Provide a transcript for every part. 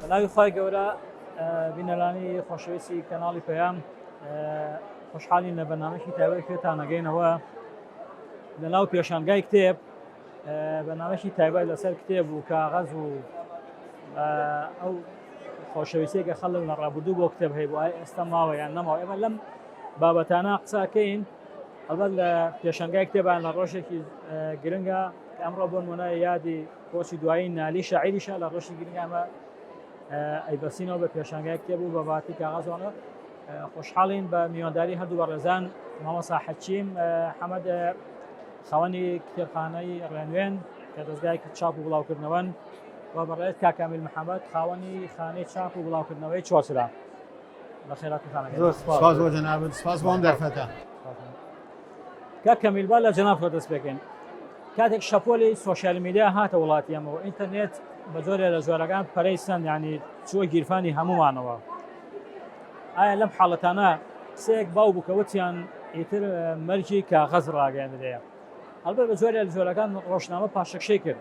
بەناوی خی گەورە بینەرانی خۆشەویستی کەناڵی پەیام خۆشحاڵین لە بەنامەی تایبەت پێتانەگەینەوە لە ناو پێشانگای کتێب بەنامەی تایبەت لەسەر کتێب و کاغەز و ئەو خۆشەویستێکە خەڵک لە ڕابردوو بۆ کتێب هەیە بۆ ئێستا ماوە یان نەماوە ئێمە لەم بابەتانە قساکەین ئەلبەت لە پێشانگای کتێبان لە ڕۆژێکی گرنگە ئەمڕۆ بۆ نمونە یادی کۆچی دوایی نالی شاعیریشە لە ڕۆژی گرنگ ئەمە ئەیبەسینەوە بە پێشانگای کتێب و بەباتی کاغەزوانە خۆشحاڵین بە میوانداری هەردوو بەڕێزان مامۆستا حەکیم حەمەد خاوەنی کتێبخانەی ڕێنوێن کە دەستگایەکی چاپ و بڵاوکردنەوەن و بەڕێز کاکامیل محەممەد خاوەنی خانەی چاپ و بڵاوکردنەوەی چۆچرا بە خێراتتانەکە سپاس بۆ جەنابەت سپاس بۆم دەرفەتە کاکەمیل با لە جەناب خۆ دەست پێکەین کاتێک شەپۆلی سۆشیال میدیا هاتە وڵاتی ئەمەوە ئینتەرنێت بە جۆرێ لە جۆرەکان پەرەی سند ینی چووە گیرفانی هەمومانەوە ئایا لەم حاڵەتانە قسەیەک باو بووکەوتیان ئیتر مەرجی کاغەز ڕاگەاندرەیە هەڵبەت بە جۆرێ لە جۆرەکان ڕۆژنامە پاشەکشەی کرد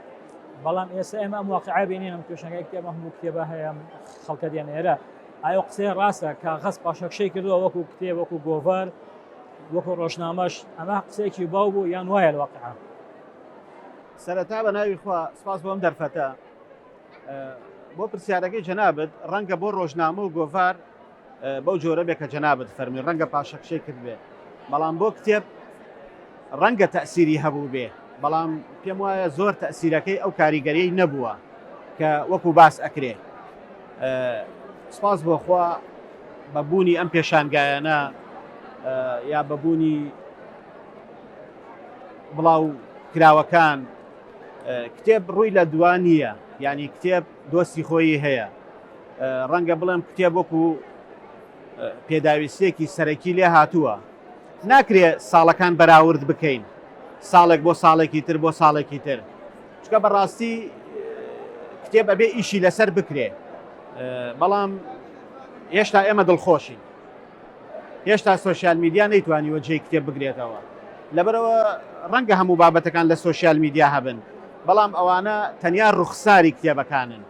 بەڵام ئێستا ئێمە ئەم واقعە بینین ئەم پێشەنگای کتێبە هەموو کتێبە هەیە خەڵکە دێنێرە ئایا قسەی ڕاستە کاغەز پاشەکشەی کردووە وەکو کتێب وەکو گۆڤەر وەکو ڕۆژنامەش ئەمە قسەیەکی باو بوو یان وایە لە واقعە سەرەتا بە ناوی خوا سپاس بۆم دەرفەتە بۆ پرسیارەکەی جەنابەت ڕەنگە بۆ ڕۆژنامە و گۆڤار بەو جۆرە بێ کە جەنابەت فەرمی ڕەنگە پاشەکشەی کرد بێ بەڵام بۆ کتێب ڕەنگە تەئسیری هەبوو بێ بەڵام پێم وایە زۆر تەئسیرەکەی ئەو کاریگەریەی نەبووە کە وەکو باس ئەکرێ سپاس بۆ خوا بەبوونی ئەم پێشانگایانە یا بەبوونی بڵاو کراوەکان کتێب ڕووی لە دوان نییە ینی کتێب دۆستی خۆی هەیە ڕەنگە بڵێم کتێب وەکو پێداویستێکی سەرەکی لێ هاتووە ناکرێ ساڵەکان بەراورد بکەین ساڵێک بۆ ساڵێکی تر بۆ ساڵێکی تر چکە بەڕاستی کتێب ئەبێ ئیشی لەسەر بکرێ بەڵام هێشتا ئێمە دڵخۆشین هێشتا سۆشیال میدیا نەیتوانی وەجێی کتێب بگرێتەوە لەبەرەوە ڕەنگە هەموو بابەتەکان لە سۆشیال میدیا هەبن بەڵام ئەوانە تەنیا ڕوخساری کتێبەکانن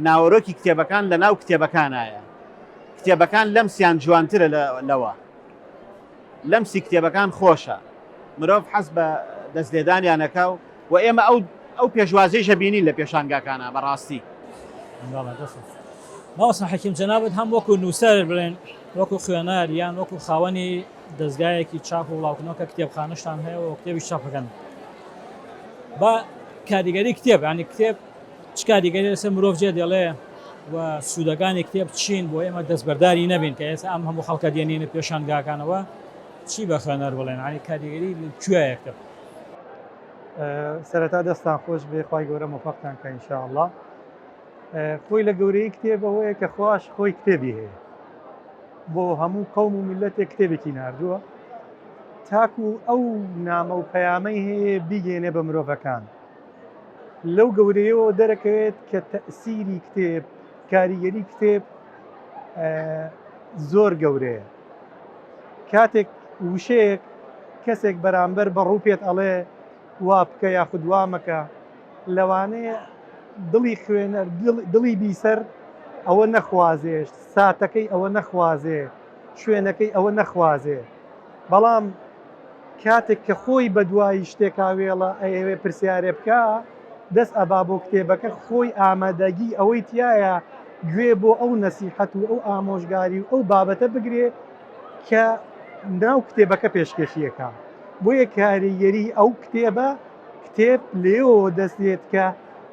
ناوەڕۆکی کتێبەکان لە ناو کتێبەکانایە کتێبەکان لەمسیان جوانترە لەوە لەمسی کتێبەکان خۆشە مرۆڤ حەز بە دەستلێدانیانەکە و ئێمە ئەو پێشوازەیشە بینین لە پێشانگاکانە بەڕاستی مامۆستا حەکیم جەنابەت هەم وەکو نووسەر بڵێن وەکو خوێنەر یان وەکو خاوەنی دەستگایەکی چاپ و وڵاوکردنەوە کە کتێبخانەشتان هەیە و کتێبی چاپەکەن بە کاریگەری کتێب ینی کتێب چ کاریگەری لەسەر مرۆڤ جێ دێڵێ و سوودەکانی کتێب چین بۆ ئێمە دەستبەرداری نەبین کە ئێستا ئەم هەموو خەڵکە دێنینە پێشانگاکانەوە چی بە خوێنەر بڵێن ینی کاریگەری کوێیە کتێب سەرەتا دەستان خۆش بێ خی گەورە موفقتان کە ئینشاءالله خۆی لە گەورەی کتێبە هۆیە کە خوش خۆی کتێبی هەیە بۆ هەموو قەوم و میلەتێک کتێبێکی ناردووە تاکو ئەو نامە و پەیامەی هەیە بیگەێنێ بە مرۆڤەکان لەو گەورەیەوە دەرەکەوێت کە تەئسیری کتێب کاریگەری کتێب زۆر گەورەیە کاتێک وشەیەک کەسێک بەرامبەر بە ڕووپێت ئەڵێ وا بکە یاخود وا مەکە لەوانەیە دڵی خوێنەر دڵی بیسەر ئەوە نەخوازێش ساتەکەی ئەوە نەخوازێ شوێنەکەی ئەوە نەخوازێ بەڵام کاتێک کە خۆی بە دوایی شتێکاوێڵە ئەوێ پرسیارێ بکە دەست ئەبا بۆ کتێبەکە خۆی ئامادەگی ئەوەی تایە گوێ بۆ ئەو نەسیحەت و ئەو ئامۆژگاری و ئەو بابەتە بگرێ کە ناو کتێبەکە پێشکەشیەکە بۆیە کاریگەری ئەو کتێبە کتێب لێەوە دەستێت کە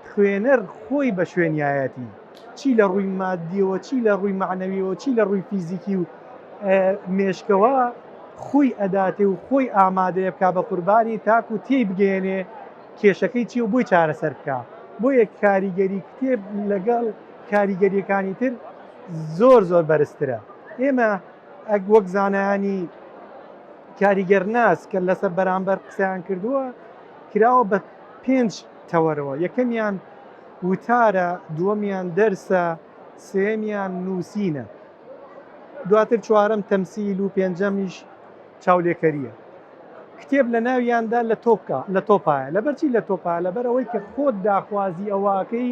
خوێنەر خۆی بە شوێنایەتی چی لە ڕووی مادیەوە چی لە ڕووی معنەویەوە چی لە ڕووی فیزیکی و مێشکەوە خۆی ئەداتێ و خۆی ئامادەیە بکە بە قوربانی تاک و تێی بگەێنێ کێشەکەی چی و بۆی چارەسەر بکە بۆیە کاریگەری کتێب لەگەڵ کاریگەریەکانی تر زۆر بەرزترە ئێمە وەک زانایانی کاریگەرناس کە لەسەر بەرامبەر قسەیان کردووە کراوە بە 5 تەوەرەوە یەکەمیان وتارە دووەمیان دەرسە سێمیان نووسینە دواتر چوارەم تەمسیل و پێنجەمیش چاولێکەریە کتێب لە ناویاندا لە تۆپایە لەبەرچی لە تۆپایە لەبەر ئەوەی کە خۆت داخوازی ئەوواکەی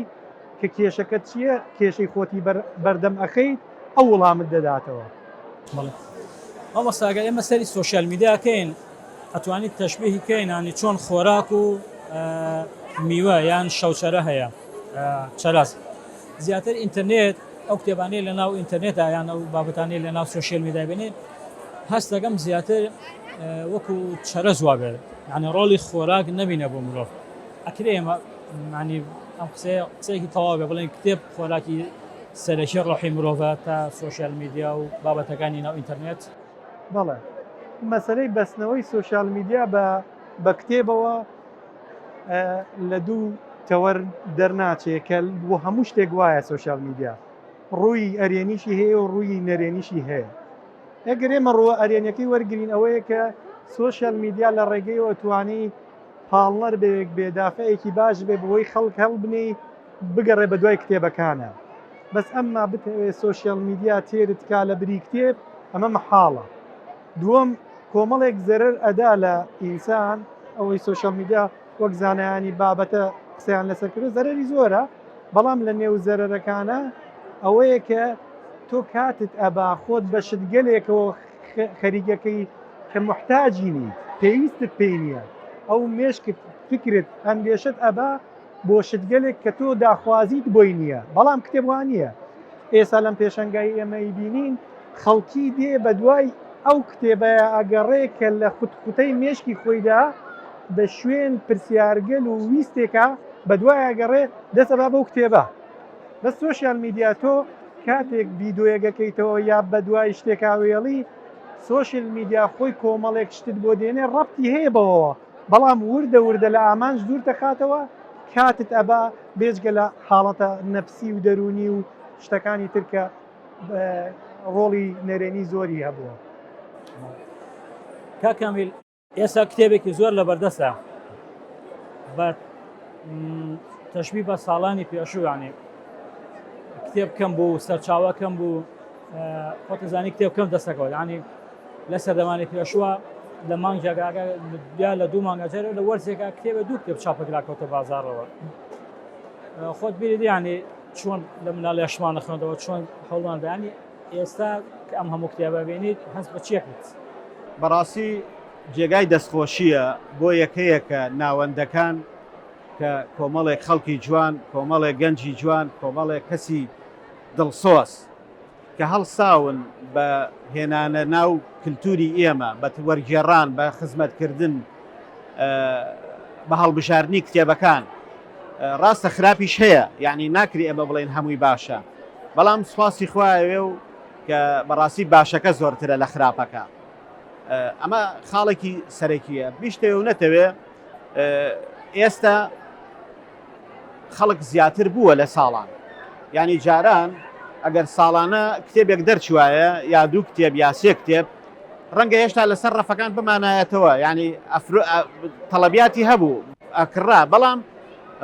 کە کێشەکە چییە کێشەی خۆتی بەردەم ئەخەیت ئەو وەڵامت دەداتەوە. ئەمەستاگە ئێمە سەری سوۆشیال میدیاکەین ئەتوانیت تەشبیهی کەینانی چۆن خۆراک و میوە یان شەوچەرە هەیە چەراز زیاتر ئینتەرنێت ئەو کتێبانەی لە ناو ئینتەرنێتە یان ئەو بابەتانەی لە ناو سوۆشیال میدیا بێنێت هەست دەکەم زیاتر وەکو چەرە زوابێت یعنی ڕۆڵی خۆراک نەبینە بۆ مرۆڤ ئەکرێ ئێمە ینی ئەم قسەیەکی تەواو بڵێن کتێب خۆراکی سەرەکی ڕۆحی مرۆڤە تا سوۆشیال میدیا و بابەتەکانی ناو ئینتەرنێت. بەڵێ مەسەلەی بەستنەوەی سوۆشیال میدیا بە کتێبەوە لە دوو تەوەر دەرناچێت کە بۆ هەموو شتێک وایە سوۆشیال میدیا ڕووی ئەرێنیشی هەیە و ڕووی نەرێنیشی هەیە. ئەگەر ئێمە ڕووە ئەرێنیەکەی وەرگین ئەوەیە کە سوۆشیال میدیا لە ڕێگەیەوە توانی پاڵنەر بێک بێدافەیەکی باش بێ بۆی خەڵک هەڵبنی بگەڕێ بە دوای کتێبەکانە بەس ئەمما بتەوێت سوۆشیال میدیا تێرت کا لە بری کتێب ئەمە مەحاڵە. دووەم کۆمەڵێک زەرەر ئەدا لە ئینسان ئەوەی سوۆشیال میدیا وەک زانایانی بابەتە قسەیان لەسەرکرد زەرەری زۆرە بەڵام لە نێو زەرەرەکانە ئەوەیە کە تۆ کاتت ئەبا خۆت بە شتگەلێکەوە خەریکەکەی کە محتاجی نیت پێویستت پێی نییە ئەو مێشکت فکرت ئەندێشت ئەبا بۆ شتگەلێک کە تۆ داخوازیت بۆی نییە بەڵام کتێب وان نییە. ئێستا لەم پێشەنگایی ئێمەی بینین خەڵکی دێ بە دوای ئەو کتێبەیە ئەگەڕێ کە لە خوتکوتەی مێشکی خۆیدا بە شوێن پرسیارگەل و ویستێکە بە دوای ئەگەڕێ دەسەبا بەو کتێبە. بە سوۆشیال میدیا تۆ کاتێک ڤیدۆیەکەکەیتەوە یا بە دوای شتێکا وێڵی سوۆشیال میدیا خۆی کۆمەڵێک شتت بۆ دێنێ ڕەبتی هەیە بەوەوە بەڵام وردە وردە لە ئامانج دوور دەخاتەوە کاتت ئەبا بێجگە لە حاڵەتە نەفسی و دەرونی و شتەکانی ترکە ڕۆڵی نەرێنی زۆری هەبووە. کاکامیل ئێستا کتێبێکی زۆر لە بەردەستە بە تەشبیه بە ساڵانی پێشووانی کتێب کەم بوو سەرچاوە کەم بوو خۆتەزانی کتێب کەم دەستەکەوت ینی لە سەردەمانی پێشووە لە مانگێکاگە یا لە دوو مانگەجار لە وەرزێکا کتێبە دوو کتێب چاپەکراکەوتە بازارەوە خۆت بیری ینی چۆن لە مناڵی شمان خوێندەوە چۆن هەوڵمان بەیانی ئێستا کە ئەم هەموو کتێبە بینیت هەست بە چێکت بەڕاستی جێگای دەستخۆشیە بۆ یەکەیەکە ناوەندەکان کە کۆمەڵێک خەڵکی جوان کۆمەڵێک گەنجی جوان کۆمەڵێک کەسی دڵسۆس کە هەڵساون بە هێنانە ناو کللتوری ئێمە بە وەرگێڕان بە خزمەتکردن بە هەڵبژاردننی کتێبەکان ڕاستە خراپیش هەیە یعنی ناکری ئەمە بڵێن هەمووی باشە بەڵام سوپاسی خوایەوێ و کە بەڕاستی باشەکە زۆرترە لە خراپەکە. ئەمە خاڵێکی سەرەکیە بیشتەوە و نەتەوێ ئێستا خەڵک زیاتر بووە لە ساڵان ینی جاران ئەگەر ساڵانە کتێبێک دەرچوایە یا دوو کتێب یا سێ کتێب ڕەنگە هێشتا لەسەر ڕەفەکان بمانایەتەوە ینی تەڵەبیاتی هەبوو ئەکڕا بەڵام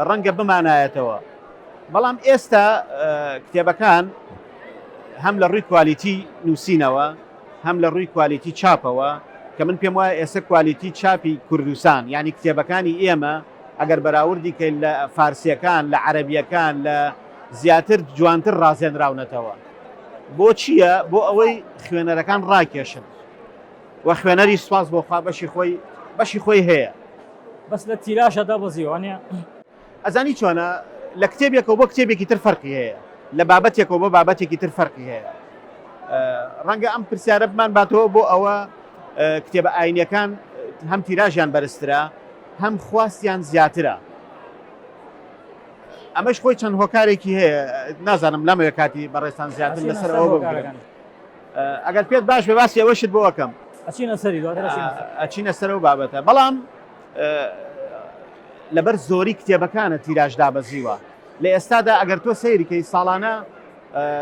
ڕەنگە بمانایەتەوە بەڵام ئێستا کتێبەکان هەم لە ڕووی کوالیتی نووسینەوە هەم لە ڕووی کوالیتی چاپەوە کە من پێم وایە ئێستا کوالیتی چاپی کوردستان ینی کتێبەکانی ئێمە ئەگەر بەراوردی کە لە فارسیەکان لە عەرەبیەکان لە زیاتر جوانتر ڕازێنراونەتەوە بۆ چییە بۆ ئەوەی خوێنەرەکان ڕاکێشن وە خوێنەری سوپاس بۆخوا بەشی خۆی هەیە بەس لە تیراشەدا بەزیوانە ئەزانی چۆنە لە کتێبێکەوە بۆ کتێبێکی تر فەرقی هەیە لە بابەتێکەوە بۆ بابەتێکی تر فەرقی هەیە ڕەنگە ئەم پرسیارە بمان باتەوە بۆ ئەوە کتێبە ئاینیەکان هەم تیراژیان بەرزترە هەم خواستیان زیاترە ئەمەش خۆی چەند هۆکارێکی هەیە نازانم لەمەوێ کاتی بەڕێستان زیاتر لەسەر ئەوە بگرن ئەگەر پێت باش بێ باسی ئەوەشت بۆ ئەەکەم ئەچینە سەر و بابەتە بەڵام لەبەر زۆری کتێبەکانە تیراژدا بەزیوە لە ئێستادا ئەگەر تۆ سەیریکەی ساڵانە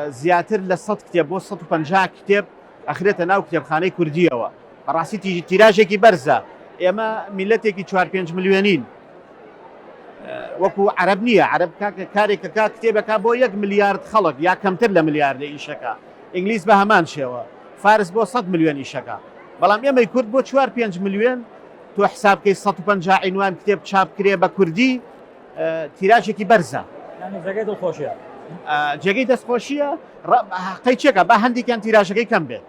زیاتر لە 100 کتێب بۆ 150 کتێب ئەخرێتە ناو کتێبخانەی کوردیەوە بەڕاستی تیراژێکی بەرزە ئێمە میلەتێکی 4-5 ملیۆنین وەکو عەرەب نییە عەرەب کارێکەکە کتێبەکە بۆ 1 ملیارد خەڵک یا کەمتر لە ملیاردە ئیشەکە ئینگلیز بە هەمان شێوە فارس بۆ 100 ملیۆن ئیشەکە بەڵام ئێمەی کورد بۆ 4-5 ملیۆن تۆ حسابکەی 150 عینوان کتێب چاپ کرێ بە کوردی تیراژێکی بەرزە یعنی جێگەی دڵخۆشیە. جێگەی دەستخۆشیە قەی چێکە با هەندێکیان تیراژەکەی کەم بێت.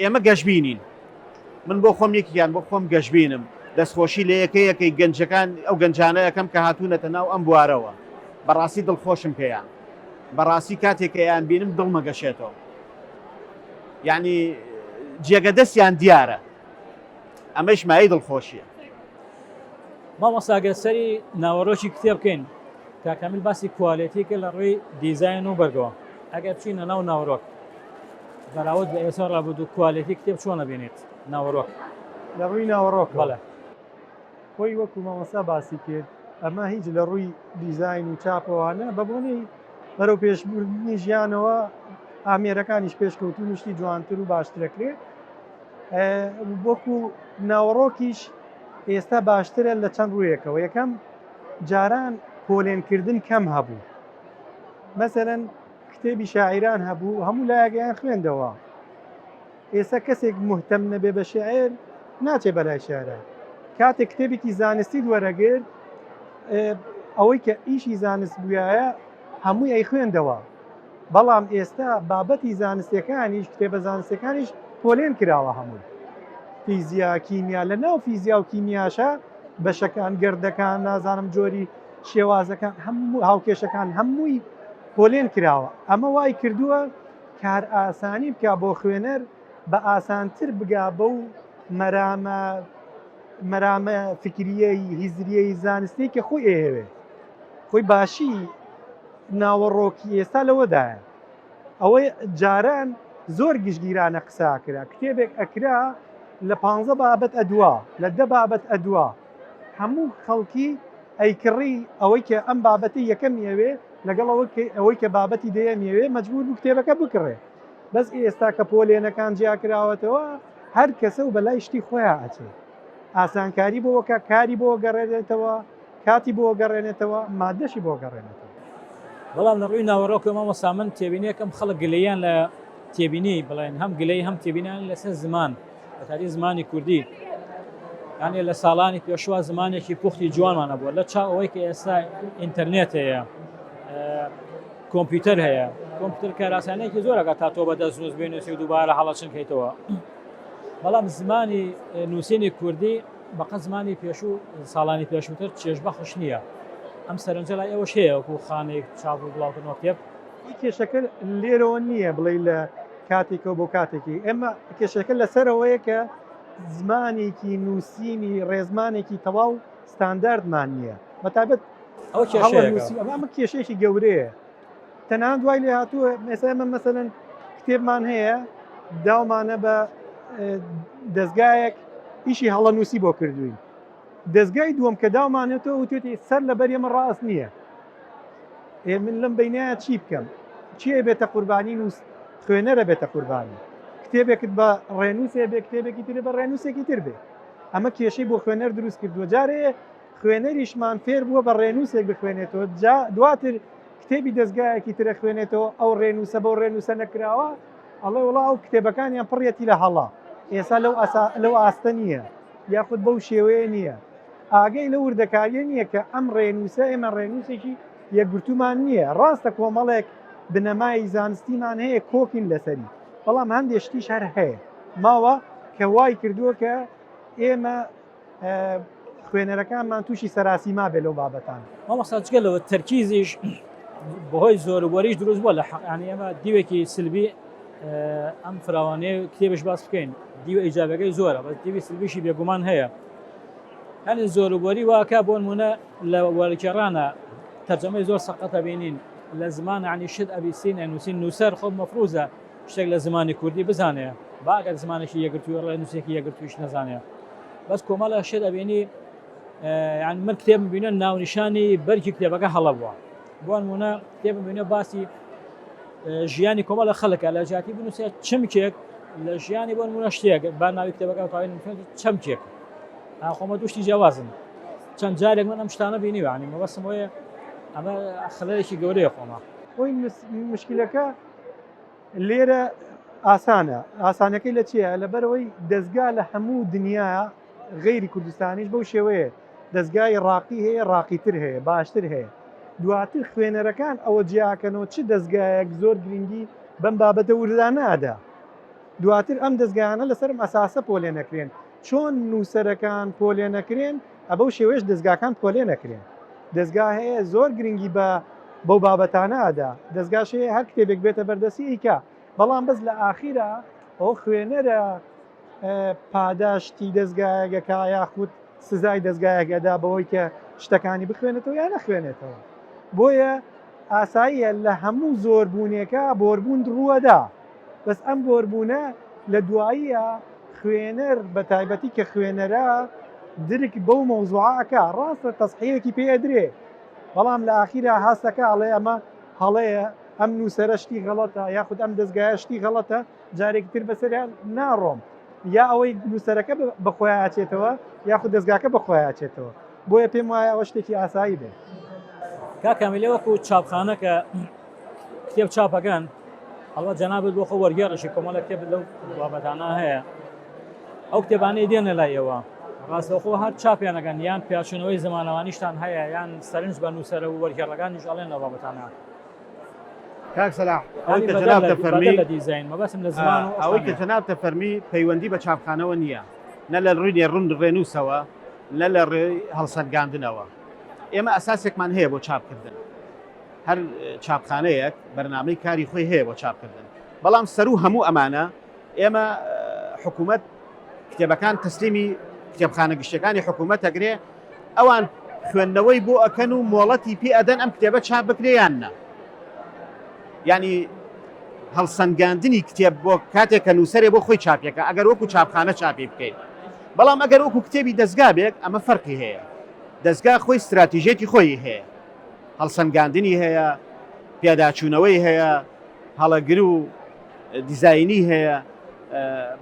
ئێمە گەشتبینین من بۆ خۆم یەکیان بۆ خۆم گەشتبینم دەستخۆشی لە یەکەیەکەی گەنجەکان ئەو گەنجانە یەکەم کە هاتوونەتە ناو ئەم بوارەوە بەڕاستی دڵخۆشم پێیان بەڕاستی کاتێکە یان بینم دڵمەگەشێتەوە یعنی جێگە دەستیان دیارە ئەمەش مای دڵخۆشیە. مامۆستا سەری ناوەڕۆکی کتێب بکەین کاکەمیل باسی کوالێتیکە لە ڕووی دیزاین و بەرگەوە ئەگەر بچینە ناو ناوڕۆک بەراورد بە ئێستا ڕابوو و کوالێتی کتێب چۆنە بینێت ناوەڕۆک لە ڕووی ناوەڕۆک بەڵێ خۆی وەکو مامۆستا باسی کرد ئەمە هیچ لە ڕووی دیزاین و چاپەوانە بەبوونی بەرەو پێشبردنی ژیانەوە ئامێرەکانیش پێشکەوتون شتی جوانتر و باشترەکرێت وەکو ناوەڕۆکیش ئێستا باشترە لە چەند ڕوویەکەوە یەکەم جاران کۆلێنکردن کەم هەبوو مەسەرەن کتێبی شاعیران هەبوو هەموو لایەکەیان خوێندەوە ئێستا کەسێک مهتەم نەبێ بە شاعیر ناچێ بەلای شارە کاتێک کتێبێکی زانستی وەرەگرت ئەوەی کە ئیشی زانست بووایە هەمووی ئەی خوێندەوە بەڵام ئێستا بابەتی زانستیەکانیش کتێبە زانستەکانیش پۆلێن کراوە هەموو فیزیا کیمیا لە ناو فیزیا و کیمیاشە بەشەکان گردەکان نازانم جۆری شێوازەکان هەموو هاوکێشەکان هەمووی پۆلێن کراوە ئەمە وای کردووە کار ئاسانی بکە بۆ خوێنەر بە ئاسانتر بگا بە و مەرامە فکریەی هیزریەی زانستی کە خۆی ئێوێ خۆی باشی ناوەڕۆکی ئێستا لەوەدایە ئەوەی جاران زۆر گشتگیرانە قساکرا کتێبێک ئەکرا لە 15 بابەت ئەدوا لە 10 بابەت ئەدوا هەموو خەڵکی ئەیکڕی ئەوەی کە ئەم بابەتی یەکەم ئێوێ لەگەڵ ئەوەی کە بابەتی دەیەمێوێ مەجبور بوو کتێبەکە بکڕێ بەس ئێستا کە پۆلێنەکان جیاکراوەتەوە هەر کەسە و بەلای شتی خۆیان ئەچێت ئاسانکاری بۆکە کاری بۆ گەڕێنێتەوە کاتی بۆ گەڕێنێتەوە مادەشی بۆ گەڕێنێتەوە بەڵام لە ڕووی ناوەڕۆکە مامۆستا من تێبینیەکەم خەڵک گلەیان لە تێبینی بڵێن هەم گلەی هەم تێبینیان لەسەر زمان بە تاری زمانی کوردی یعنی لە ساڵانی پێشوە زمانێکی پوختی جوانمانە بووە لە چاوەوەی کە ئێستا ئینتەرنێت هەیە کۆمپیوتەر هەیە کۆمپیوتەر کاراسانەیەکی زۆرەکە تا تۆ بەدەست نووس بێنووسی و دووبارە هەڵەچن کەیتەوە بەڵام زمانی نووسینی کوردی بەقەت زمانی پێشوو ساڵانی پێشووتر چێژبەخش نییە ئەم سەرنجە لای ئەوە شەیە وەکو خانێک چاپ و بڵاوکردنەوە کتێب کێشەکە لێرەوە نییە بڵێ لە کاتێکەوە بۆ کاتێکی ئێمە کێشەکە لەسەرەوەیە کە زمانێکی نووسینی ڕێزمانێکی تەواو ستانداردمان نییە بەتابەت ئەمە کێشەیەکی گەورەیە تەنان دوای لێ هاتووە مێسا ئەمە مەسەرەن کتێبمان هەیە داومانە بە دەستگایەک ئیشی هەڵە نووسی بۆ کردوین دەستگای دووەم کە داومانێتەوە وتێتی سەر لەبەر ئێمە ڕاست نییە من لەم بینایە چی بکەم چیە بێتە قوربانی نووس خوێنەرە بێتە قوربانی کتێبێکت بە ڕێنووسێ بێ کتێبێکی تر بە ڕێنووسێکی تر بێ ئەمە کێشەی بۆ خوێنەر دروست کردووە جارێ خوێنەریشمان فێر بووە بە ڕێنووسێک بخوێنێتەوە دواتر کتێبی دەستگایەکی ترە خوێنێتەوە ئەو ڕێنووسە بەو ڕێنووسە نەکراوە ئەڵێ وڵا ئەو کتێبەکانیان پڕەتی لە هەڵا ئێستا لەو ئاستە نییە یاخود بەو شێوەیە نییە ئاگەی لە وردەکاریە نییە کە ئەم ڕێنووسە ئێمە ڕێنووسێکی یەکگرتومان نییە ڕاستە کۆمەڵێک بنەمای زانستیمان هەیە کۆکین لەسەری بەڵام هەندێشتیش هەر هەیە ماوە کە وای کردووە کە ئێمە خوێنەرەکانمان تووشی سەراسیما بێ لەو بابەتان مامۆستا جگەلەوە تەرکیزیش بەهۆی زۆربوەریش دروست بووە لە حەقانی ئێمە دیوێکی سلبی ئەم فراوانەیە کتێبش باس بکەین دیوە ئیجابەکەی زۆرە بە دیوی سلبیشی بێگومان هەیە هەنی زۆربوەری واکە بۆ نمونە لە وەرگێڕانە تەرجەمەی زۆر سەقەتە بینین لە زمان عنی شت ئەبیسین نووسین نووسەر خۆ مەفروزە شتێک لە زمانی کوردی بزانێ باگەر زمانێکی یەگرتووی ڕێ نووسێکی یەگرتویش نەزانێ بەس کۆمەڵە شت ئەبینی یان من کتێب ببینە ناونیشانی بەرکی کتێبەکە هەڵە بووە بۆ نمونە کتێب ببینە باسی ژیانی کۆمەڵە خەڵکە لە جاتی بنووسێت چمکێک لە ژیانی بۆ نمونە شتێک با ناوی کتێبەکە تاوین چەمکێک خۆمە دوشتی جیاوازن چەند جارێک من ئەم شتانە بینیوانی مەبەستم وەیە ئەمە خەلەلێکی گەورەیە خۆمە ئەوی مشکلەکە لێرە ئاسانەکەی لە چیە لەبەرەوەی دەستگا لە هەموو دنیا غەیری کوردستانیش بەو شێوەیە دەستگای ڕاقی هەیە ڕاقیتر هەیە باشتر هەیە دواتر خوێنەرەکان ئەوە جیاکەنەوە چ دەستگایەک زۆر گرنگی بەم بابەتە وردە نادا دواتر ئەم دەستگایانە لەسەرم ئەساسە پۆلێ نەکرێن چۆن نووسەرەکان پۆلێ نەکرێن ئەبەو شێوەش دەستگاکان پۆلێ نەکرێن دەستگا هەیە زۆر گرنگی بەو بابەتانەدا دەستگاشەیە هەر کتێبێک بێتە بەردەسی ئیکا بەڵام بەس لە ئاخیرە ئەو خوێنەرە پاداشتی دەستگایەکە یاخود سزای دەستگایەکەدا بەوەی کە شتەکانی بخوێنێتەوە یان نەخوێنێتەوە بۆیە ئاساییە لە هەموو زۆربوونێکە بۆربوون ڕووەدا بەس ئەم بۆربوونە لە دواییە خوێنەر بە تایبەتی کە خوێنەرە درک بەو مەوزوعەکە ڕاستە تەسحیەکی پێدرێ بەڵام لە ئاخیرە هاستەکە ئەڵێ ئەمە هەڵەیە ئەم نووسەرە شتی غەڵەتە یاخود ئەم دەستگایە شتی غەڵەتە جارێکی تر بەسەریان ناڕۆم یا ئەوەی نووسەرەکە بەخۆیان ئاچێتەوە یاخود دەستگاکە بەخۆیان ئاچێتەوە بۆیە پێم وایە ئەوە شتێکی ئاسایی بێت کاکەمیلێ وەکو چاپخانە کە کتێب چاپەکەن هەڵوە جەنابێت بۆ خۆ وەرگێڕشی کۆمەڵە کتێب لەو بابەتانە هەیە ئەو کتێبانەی دێنە لایەوە ڕاستەوخۆ هەر چاپیانەکەن یان پیاچونەوەی زمانەوانیشتان هەیە یان سەرنج بە نووسەرە و وەرگێڕەکانیش ئەڵێن لە بابەتانە کاک سەلاح ئەوەی کە جەناب دەفەرمی لە دیزاین مەبەسم لە زمان و ئەوەی کە جەناب دەفەرمی پەیوەندی بە چاپخانەوە نییە نە لە ڕووی ڕوون ڕێنووسەوە نە لە ڕێی هەڵسەنگاندنەوە ئێمە ئەساسێکمان هەیە بۆ چاپکردن هەر چاپخانەیەک بەرنامەی کاری خۆی هەیە بۆ چاپکردن بەڵام سەر و هەموو ئەمانە ئێمە حکوومەت کتێبەکان تەسلیمی کتێبخانە گشتەکانی حکوومەت ئەگرێ ئەوان خوێندنەوەی بۆ ئەکەن و مۆڵەتی پێ ئەدەن ئەم کتێبە چاپ بکرێیاننا ینی هەڵسەنگاندنی کتێب بۆ کاتێک کە نووسەرێ بۆ خۆی چاپیەکە ئەگەر وەکو چاپخانە چاپی بکەیت بەڵام ئەگەر وەکو کتێبی دەستگا بێت ئەمە فەرقی هەیە دەستگا خۆی استراتیژێتی خۆی هەیە هەڵسەنگاندنی هەیە پیاداچوونەوەی هەیە هەڵەگر و دیزاینی هەیە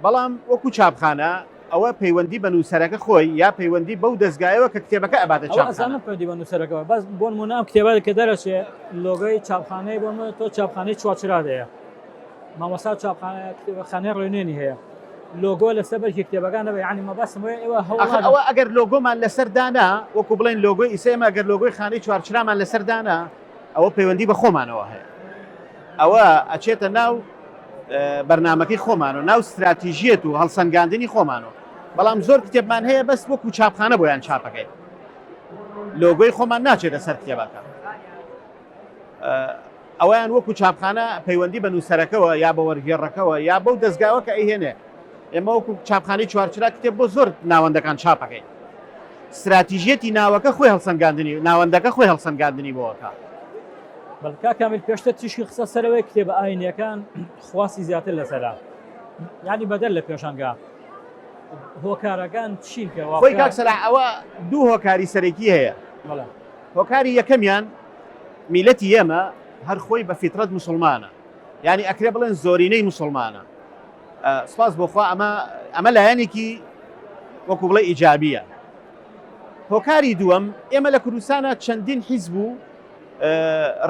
بەڵام وەکو چاپخانە ئەوە پەیوەندی بە نووسەرەکە خۆی یا پەیوەندی بەو دەستگایەوە کە کتێبەکە ئەباتە چاپخانە پەیوەندی بە نووسەرەکەەوە بەس بۆ نمونە ئەم کتێبە کە دەرەچێ لۆگۆی چاپخانەی بۆ تۆ چاپخانەی چوارچرادەیە مامۆستا چاپخانەی ڕێنێنی هەیە لۆگۆ لەسەر بەرکی کتێبەکان دەبێت ینی مەبەسم ئێوە ئەوە ئەگەر لۆگۆمان لەسەر دانا وەکو بڵێن لۆگۆی ئیسێمە ئەگەر لۆگۆی خانەی چوارچرامان لەسەر دانا ئەوە پەیوەندی بە خۆمانەوە هەیە ئەوە ئەچێتە ناو بەرنمەکەی خۆمان و ناو استراتیژیەت و هەڵسەنگاندنی خۆمانەوە بەڵام زۆر کتێبمان هەیە بەس وەکو چاپخانە بۆیان چاپەکەیت لۆگۆی خۆمان ناچێتە سەر کتێبەکە ئەویان وەکو چاپخانە پەیوەندی بە نووسەرەکەەوە یا بە وەرگێڕەکەەوە یا بەو دەستگاوە کە ئەیهێنێ ئێمە وەکو چاپخانەی چوارچرا کتێب بۆ زۆر ناوەندەکان چاپەکەین استراتیژیەتی ناوەکە خۆی هەڵسەنگاندنی ناوەندەکە خۆی هەڵسەنگاندنی بۆەکە بەڵکا کامل پێشتە تیشی قسە سەرەوەی کتێبە ئاینیەکان خواستی زیاتر لەسەرا یعنی بەدەر لە پێشانگا هۆکارەکان چین کەەوە خۆی کاک سەلاح ئەوە دوو هۆکاری سەرەکی هەیە هۆکاری یەکەمیان میلەتی ئێمە هەر خۆی بە فیترەت موسڵمانە یعنی ئەکرێ بڵێن زۆرینەی موسڵمانە سپاس بۆخوا ئەمە لایەنێکی وەکو بڵێ ئیجابیە هۆکاری دووەم ئێمە لە کوردستانە چەندین حیزب و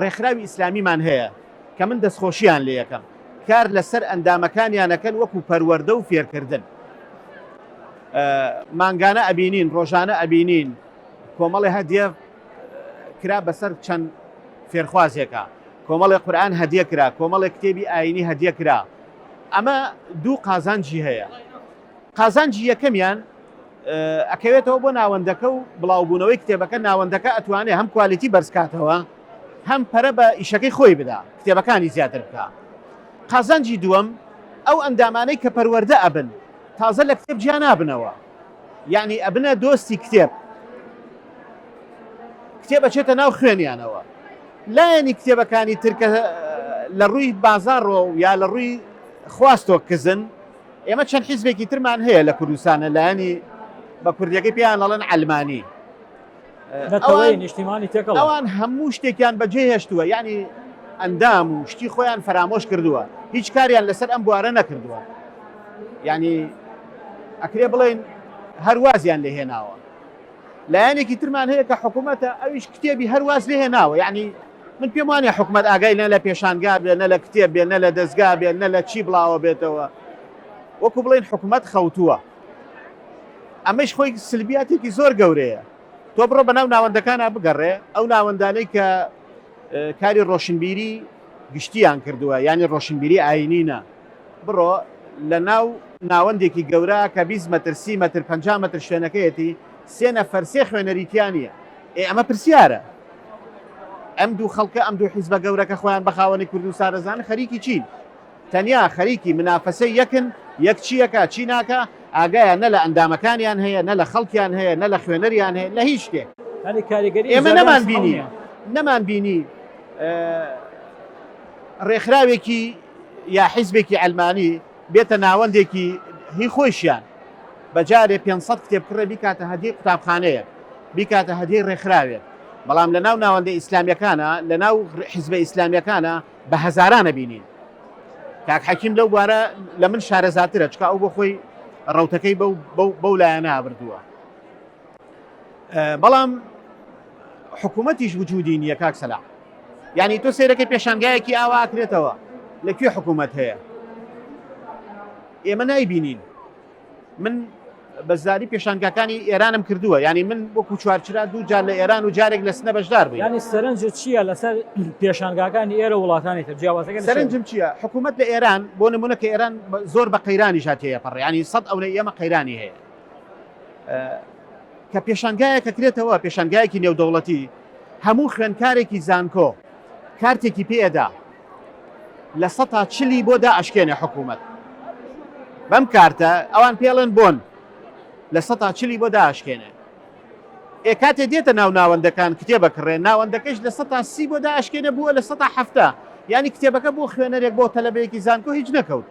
ڕێکخراوی ئیسلامیمان هەیە کە من دەستخۆشییان لێ یەکەم کار لەسەر ئەندامەکانیانەکەن وەکو پەروەردە و فێرکردن مانگانە ئەبینین ڕۆژانە ئەبینین کۆمەڵی هەدیە کرا بەسەر چەند فێرخوازێکە کۆمەڵی قورئان هەدیە کرا کۆمەڵی کتێبی ئاینی هەدیە کرا ئەمە دوو قازانجی هەیە قازانجی یەکەمیان ئەکەوێتەوە بۆ ناوەندەکە و بڵاوبوونەوەی کتێبەکە ناوەندەکە ئەتوانێت هەم کوالیتی بەرزکاتەوە هەم پەرە بە ئیشەکەی خۆی بدا کتێبەکانی زیاتر بکە قازانجی دووەم ئەو ئەندامانەی کە پەروەردە ئەبن تازە لە کتێب جیا نابنەوە یعنی ئەبنە دۆستی کتێب کتێبە چێتە ناو خوێنیانەوە لایەنی کتێبەکانی ترکە لە ڕووی بازاڕۆ یا لە ڕووی خواستۆ کزن ئێمە چەند حیزبێکی ترمان هەیە لە کوردستانە لایەنی بە کوردیەکەی پێیان ئەڵێن ئەلمانی نیشتیمانی تێکەڵ ئەوان هەموو شتێکیان بەجێ هێشتووە یعنی ئەندام و شتی خۆیان فەرامۆش کردووە هیچ کاریان لەسەر ئەم بوارە نەکردووە یعنی ئەکرێ بڵێن هەروازیان لێ هێناوە لایەنێکی ترمان هەیە کە حکوومەتە ئەویش کتێبی هەرواز لێ هێناوە یعنی من پێم وانە حکوومەت ئاگای نە لە پێشانگا بێ نە لە کتێب بێ نە لە دەستگا بێ نە لە چی بڵاوە بێتەوە وەکو بڵێن حکوومەت خەوتووە ئەمەش خۆی سلبیاتێکی زۆر گەورەیە تۆ بڕۆ بەناو ناوەندەکانە بگەڕێ ئەو ناوەندانەی کە کاری ڕۆشنبیری گشتیان کردووە ینی ڕۆشنبیری ئاینینە بڕۆ لە ناو ناوەندێکی گەورە کە 20 مەتر 30 مەتر 50 مەتر شوێنەکەیەتی سێ نەفەر سێ خوێنەریتیانە ئەمە پرسیارە ئەم دوو خەڵکە ئەم دوو حیزبە گەورەکە خۆیان بەخاوەنی کورد و سارەزان خەریکی چین تەنیا خەریکی منافەسەی یەکن یەک چیەکە چی ناکە ئاگایە نە لە ئەندامەکانیان هەیە نە لە خەڵکیان هەیە نە لە خوێنەریان هەیە لە هیچ شتێک ئێمە نەمان بینی ڕێکخراوێکی یا حیزبێکی ئەلمانی بێتە ناوەندێکی هی خۆشیان بەجارێ 500 کتێبکڕە بیکاتە هەدی قوتابخانەیە بیکاتە هەدی ڕێکخراوێت بەڵام لە ناو ناوەندە ئیسلامیەکانە لە ناو حیزبە ئیسلامیەکانە بە هەزارانە بینین کاک حەکیم لەو بوارە لە من شارەزاترە چکە ئەو بۆ خۆی ڕەوتەکەی بەو لایەنە بردووە بەڵام حکوومەتیش وجودی نییە کاک سەلاح یعنی تۆ سێرەکەی پێشانگایەکی ئاوا ئاکرێتەوە لەکوێ حکوومەت هەیە ئێمە نایبینین من بەزاری پێشانگاکانی ئێرانم کردووە ینی من وەکو چوارچرا دوو جار لە ئێران و جارێک لە سنە بەشدار بووین ینی سەرنج چییە لەسەر پێشانگاکانی ئێرە وڵاتانی تر جیاوازەکە سەرنجم چییە حکوومەت لە ئێران بۆ نمونە کە ئێران زۆر بە قەیرانی ژاتەیە پەڕ ینی 100 ئەوەی ئێمە قەیرانی هەیە کە پێشانگایەکە کرێتەوە پێشانگایەکی نێودەوڵەتی هەموو خوێندکارێکی زانکۆ کارتێکی پێدا لە 140 بۆدا ئەشکێنێ حکوومەت بەم کارتە ئەوان پێڵێن بۆن لە 140 بۆدا ئەشکێنێ کاتێ دێتە ناو ناوەندەکان کتێبە کڕێ ناوەندەکەش لە 130 بۆدا ئەشکێنە بووە لە 170 ینی کتێبەکە بۆ خوێنەرێک بۆ تەلەبەیەکی زانکۆ هیچ نەکەوت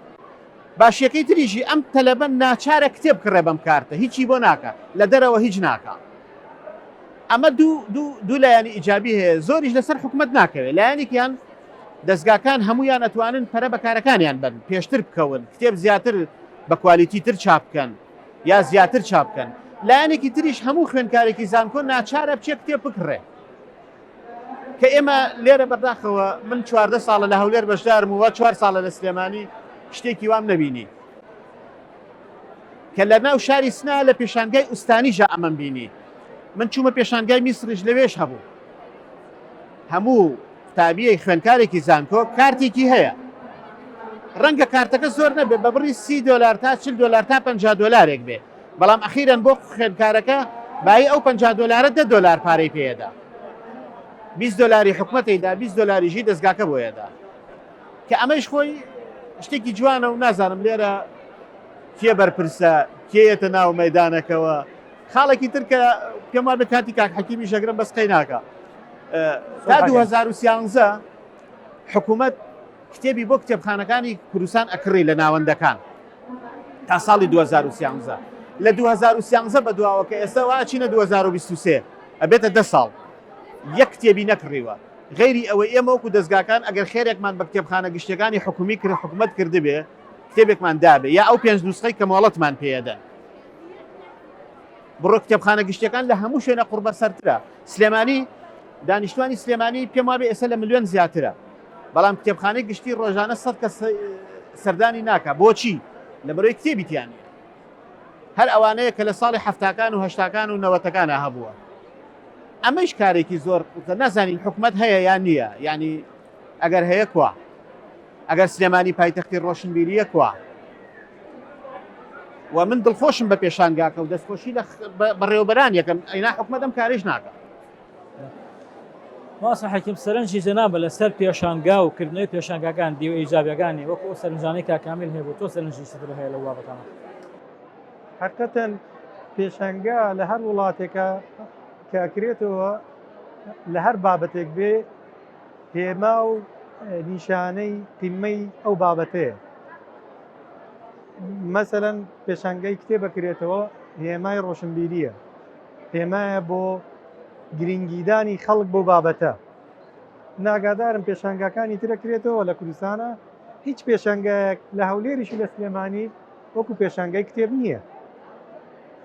باشیەکەی تریژی ئەم تەلەبەن ناچارە کتێب کڕێ بەم کارتە هیچی بۆ ناکە لە دەرەوە هیچ ناکە ئەمە دوو لایانی ئیجابی هەیە زۆریش لەسەر حکوومەت ناکەوێت لایەنێکیان دەستگاکان هەمویان ئەتوانن پەرە بەکارەکانیان بن پێشتر بکەون کتێب زیاتر بە کوالیتی تر چاپ بکەن یا زیاتر چاپ بکەن لایەنێکی تریش هەموو خوێندکارێکی زانکۆ ناچارە بچێ کتێب بکڕێ کە ئێمە لێرە بەرداخەوە من 14 ساڵە لە هەولێر بەشدارم وە 4 ساڵە لە سلێمانی شتێکی وام نەبینی کە لە ناو شاری سنا لە پێشانگای ئوستانیژە ئەمەم بینی من چوومە پێشانگای میسریش لەوێش هەبوو هەموو قوتابیەی خوێندکارێکی زانکۆ کارتێکی هەیە ڕەنگە کارتەکە زۆر نەبێت بە بڕی $30 تا $40 تا $50 بێ بەڵام ئەخیرەن بۆ خوێندکارەکە بای ئەو $50 $10 پارەی پێدا $20 حکوومەتیدا $20 دەستگاکە بۆیەدا کە ئەمەش خۆی شتێکی جوانە و نازانم لێرە کێ بەرپرسە کێیەتە ناو مەیدانەکەەوە خاڵێکی ترکە پێم وابێت کاتی کاک حەکیمی شەگرم بەسقەی ناکە تا 2013 حکوومەت کتێبی بۆ کتێبخانەکانی کوردستان ئەکڕی لە ناوەندەکان تا ساڵی 2013 لە 2013 بە دواوە کە ئێستا واچینە 2023 ئەبێتە 10 ساڵ یەک کتێبی نەکڕیوە غیری ئەوەی ئێمە وەکو دەستگاکان ئەگەر خێرێکمان بە کتێبخانە گشتەکانی حکومی کرد حکوومەت کردبێ کتێبێکمان دابێ یا ئەو 5 نوسخەی کە مۆڵەتمان پێدەن بڕۆ کتێبخانە گشتەکان لە هەموو شوێنە قوربە سەرترە سلێمانی دانیشتوانی سلێمانی پێم وابێ ئێستا لە ملیۆن زیاترە بەڵام کتێبخانەی گشتی ڕۆژانە 100 کەس سەردانی ناکە بۆچی لەبەرەوەی کتێبیتیانە هەر ئەوانەیە کە لە ساڵی هەفتاکان و هەشتاکان و نەوەتەکانە هەبووە ئەمەش کارێکی زۆر نازانین حکوومەت هەیە یان نییە ینی ئەگەر هەیە کوا ئەگەر سلێمانی پایتەختی ڕۆشنبیریە کوا و من دڵخۆشم بە پێشانگاکە و دەستخۆشی بەڕێوەبەران یەکەم ئەینا حکوومەتم کارێش ناکە واسە حەکیم سەرنجی جەنابە لەسەر پێشانگا و کردنەوەی پێشانگاکان دیوە ئیجابیەکانی وەکو ئەو سەرنجانەی کاکامیل هەیە بۆ تۆ سەرنجی چتر هەیە لە بابەتانە حقیقەتەن پێشانگا لە هەر وڵاتێکە کاکرێتەوە لە هەر بابەتێک بێ هێما و نیشانەی قیمەی ئەو بابەتەیە مەسەلەن پێشانگای کتێب بکرێتەوە هێمای ڕۆشنبیریە هێمایە بۆ گرنگیدانی خەڵک بۆ بابەتە ناگادارم پێشانگاکانی ترەکرێتەوە لە کوردستانە هیچ پێشانگایەک لە هەولێریش لە سلێمانی وەکو پێشانگای کتێب نییە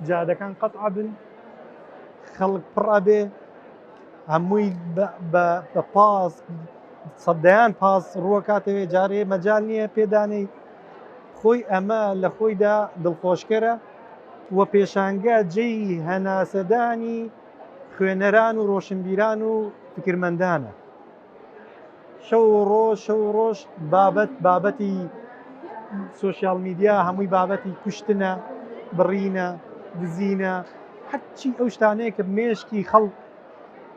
جادەکان قەتع بن خەڵک پڕە بێ هەمووی بە پاس سەدەیان پاس ڕووە کاتەوێ جارێ مەجال نییە پێدانەی خۆی ئەمە لە خۆیدا دڵخۆشکەرە وە پێشانگا جێی هەناسەدانی خوێنەران و ڕۆشنبیران و فکرمەندانە شەو ڕۆژ بابەتی سوۆسیال میدیا هەمووی بابەتی کوشتنە بڕینە دزینە هەرچی ئەو شتانەیە کە مێشکی خەڵک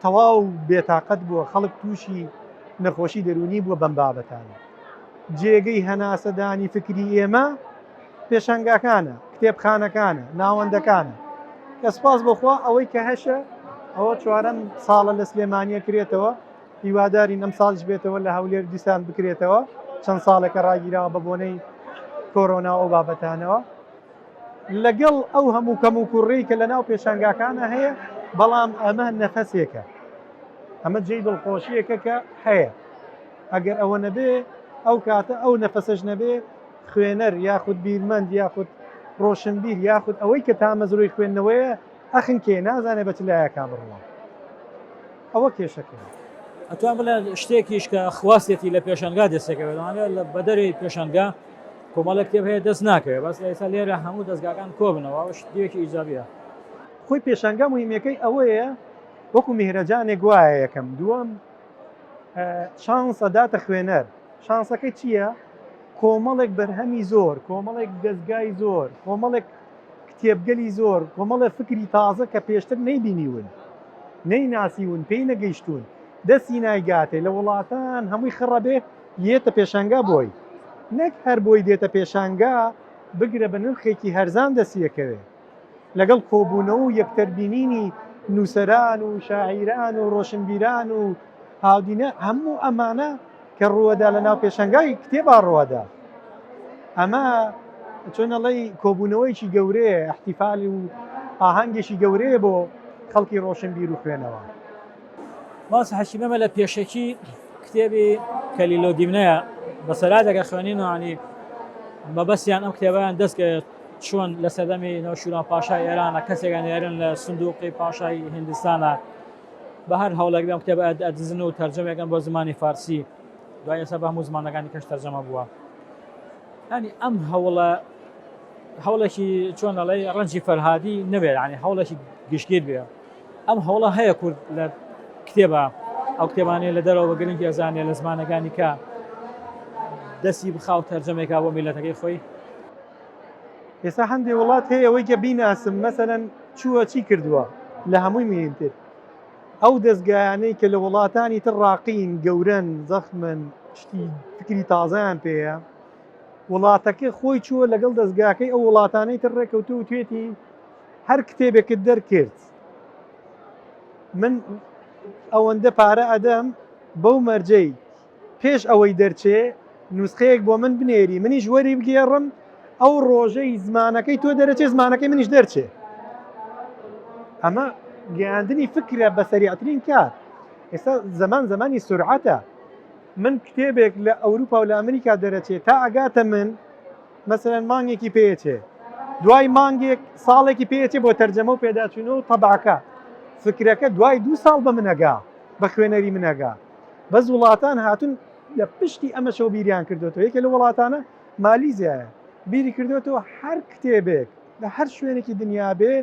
تەواو بێتاقەت بووە خەڵک تووشی نەخۆشی دەرونی بووە بەم بابەتانە جێگەی هەناسەدانی فکری ئێمە پێشەنگاکانە کتێبخانەکانە ناوەندەکانە کە سپاس بخوا ئەوەی کە هەشە ئەوە چوارەم ساڵە لە سلێمانیە کرێتەوە هیواداری ئەم ساڵش بێتەوە لە هەولێر دیسان بکرێتەوە چەند ساڵێکە ڕاگیراوە بە بۆنەی کۆرۆنا ئەو بابەتانەوە لەگەڵ ئەو هەموو کەم و کوڕی کە لە ناو پێشەنگاکانە هەیە بەڵام ئەمە نەفەسێکە ئەمە جێی دڵخۆشیەکە کە هەیە ئەگەر ئەوە نەبێ ئەو کاتە ئەو نەفەسەش نەبێ خوێنەر یاخود بیرمەند یاخود ڕۆشنبیر یاخود ئەوەی کە تامەزرۆی خوێندنەوەیە ئەخن کێ نازانێ بە لایەکان بڕوە ئەوە کێشەکە ئەتوان بڵێ شتێکیش کە خواستی لە پێشەنگا دەستێکەوێت لە بەدەری پێشەنگا کۆمەڵە کتێب هەیە دەست ناکەوێت بەس ئێستا لێرە هەموو دەستگاکان کۆبنەوە شتێکی ئیجابیە خۆی پێشەنگا مهمەکەی ئەوەیە وەکو میهرەجانێک وایە یەکەم دووەم شانس ئەداتە خوێنەر شانسەکەی چییە؟ کۆمەڵێک بەرهەمی زۆر کۆمەڵێک دەستگای زۆر کۆمەڵێک کتێبگەلی زۆر کۆمەڵە فکری تازە کە پێشتر نەیبینیون نەیناسیون پێی نەگەیشتون دەستی نایگاتێ لە وڵاتان هەمووی خڕەبێ یێتە پێشەنگا بۆی نەک هەر بۆی دێتە پێشانگا بگرە بە نرخێکی هەرزان دەستیەکەوێ لەگەڵ کۆبوونەوە و یەکتەربینینی نووسەران و شاعیران و ڕۆشنبیران و هاودینە هەموو ئەمانە کە ڕووەدا لە ناو پێشەنگای کتێبا ڕوەدا ئەمە چۆنەڵی کۆبوونەوەیکی گەورەیە احتیفالی و ئاهەنگێکی گەورەیە بۆ خەڵکی ڕۆشنبیر و خوێنەوە باس حەشیمەمە لە پێشەکی کتێبی کەلیلۆ دیمنەیە بەسەراتێکە خوێنینەوەنی بەبەستیان ئەم کتێبیان دەستکە چۆن لە سەردەمی نەوشوران پاشای ئێرانە کەسێکان ئێرن لە سندوقی پاشای هندستانە بە هەر هەوڵێک بێم کتێب ئەدزن و تەرجەمێکەکەن بۆ زمانی فارسی دوای ئێستا بە هەموو زمانەکانی کەش تەرجەمە بووە ینی ئەم هەوڵێکی چۆن دەڵێ ڕەنجی فەرهادی نەبێت ینی هەوڵێکی گشتگیر بێ ئەم هەوڵە هەیە کورد لە کتێبە ئەو کتێبانەیە لە دەرەوە بە گرنگی ئەزانێ لە زمانەکانی کە دەستی بخاو تەرجەمێکا بۆ میلەتەکەی خۆی ئێستا هەندێک وڵات هەیە ئەوەی کە بیناسم مەسەرەن چووە چی کردووە لە هەمووی میێنتر ئەو دەستگایانەی کە لە وڵاتانی تر ڕاقین گەورن زەخمن شتی فکری تازایان پێەیە وڵاتەکە خۆی چووە لەگەڵ دەستگاکەی ئەو وڵاتانەی تر ڕێکەوتو و توێتی هەر کتێبێکت دەرکرد من ئەوەندە پارە ئەدەم بەو مەرجەی پێش ئەوەی دەرچێ نوسخەیەک بۆ من بنێری منیش وەری بگێڕم ئەو ڕۆژەی زمانەکەی تۆ دەرەچێ زمانەکەی منیش دەرچێ ئەمە گەیاندنی فکرە بە سەریعترین کار ئێستا زمانی سورعەتە من کتێبێک لە ئەوروپا و لە ئەمریکا دەرەچێت تا ئەگاتە من مەسەرەن مانگێکی پێچێ دوای مانگێک ساڵێکی پێچێ بۆ تەرجەمە و پێداچوونەوە و تەبعکە فکرەکە دوای 2 ساڵ بە منەگا بە خوێنەری منەگا بەس وڵاتان هاتون لە پشتی ئەمە شەو بیریان کردوێتەوە یەکێ لە وڵاتانە مالیزیایە بیری کردوێتەوە هەر کتێبێک لە هەر شوێنێکی دنیا بێ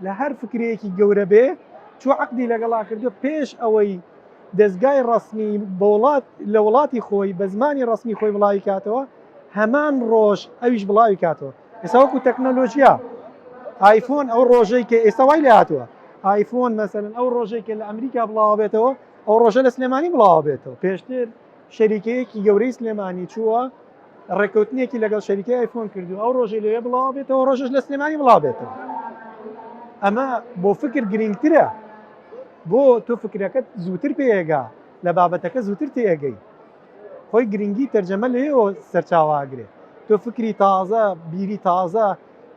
لە هەر فکرەیەکی گەورە بێ چوە عەقدی لەگەڵا کردو پێش ئەوەی دەستگای ڕەسمی لە وڵاتی خۆی بە زمانی ڕەسمی خۆی بڵاوی کاتەوە هەمان ڕۆژ ئەویش بڵاوی کاتەوە ئێستا وەکو تەکنۆلۆژیا ئایفۆن ئەو ڕۆژەی کە ئێستا وای لێ هاتووە ئایفۆن مەسەرەن ئەو ڕۆژێک کە لە ئەمریکا بڵاو بێتەوە ئەو ڕۆژە لە سلێمانی بڵاو بێتەوە پێشتر شەریکەیەکی گەورەی سلێمانی چووە ڕێکەوتنێکی لەگەڵ شەریکەی ئایفۆن کردو ئەو ڕۆژەی لێ بڵاو بێتەوە ڕۆژش لە سلێمانی بڵاو بێتەوە ئەمە بۆ فکر گرنگترە بۆ تۆ فکرەکەت زووتر پێگا لە بابەتەکە زووتر تێگەی خۆی گرنگی تەرجەمە لێەوە سەرچاواگرێ تۆ فکری تازە بیری تازە